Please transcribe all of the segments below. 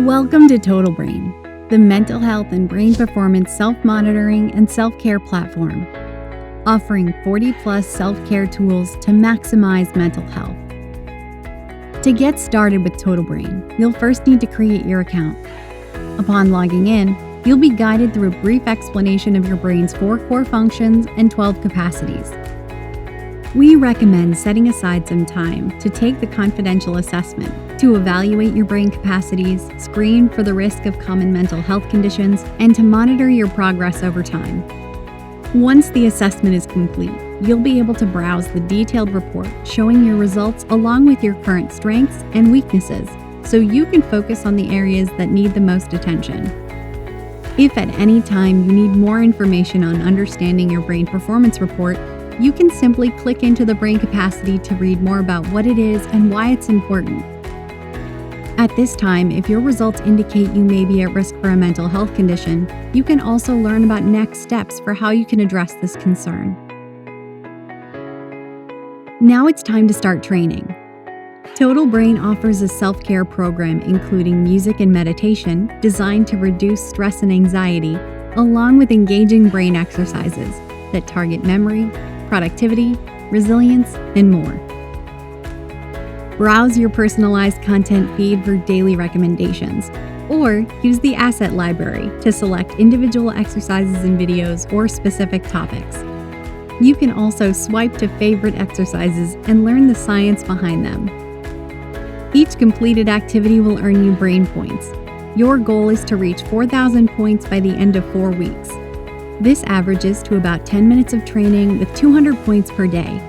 Welcome to Total Brain, the mental health and brain performance self-monitoring and self-care platform, offering 40-plus self-care tools to maximize mental health. To get started with Total Brain, you'll first need to create your account. Upon logging in, you'll be guided through a brief explanation of your brain's 4 core functions and 12 capacities. We recommend setting aside some time to take the confidential assessment to evaluate your brain capacities, screen for the risk of common mental health conditions, and to monitor your progress over time. Once the assessment is complete, you'll be able to browse the detailed report showing your results along with your current strengths and weaknesses, so you can focus on the areas that need the most attention. If at any time you need more information on understanding your brain performance report, you can simply click into the brain capacity to read more about what it is and why it's important. At this time, if your results indicate you may be at risk for a mental health condition, you can also learn about next steps for how you can address this concern. Now it's time to start training. Total Brain offers a self-care program including music and meditation designed to reduce stress and anxiety, along with engaging brain exercises that target memory, productivity, resilience, and more. Browse your personalized content feed for daily recommendations, or use the asset library to select individual exercises and videos or specific topics. You can also swipe to favorite exercises and learn the science behind them. Each completed activity will earn you brain points. Your goal is to reach 4,000 points by the end of 4 weeks. This averages to about 10 minutes of training with 200 points per day.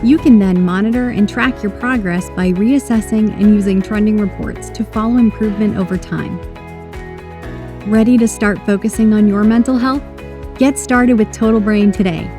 You can then monitor and track your progress by reassessing and using trending reports to follow improvement over time. Ready to start focusing on your mental health? Get started with Total Brain today.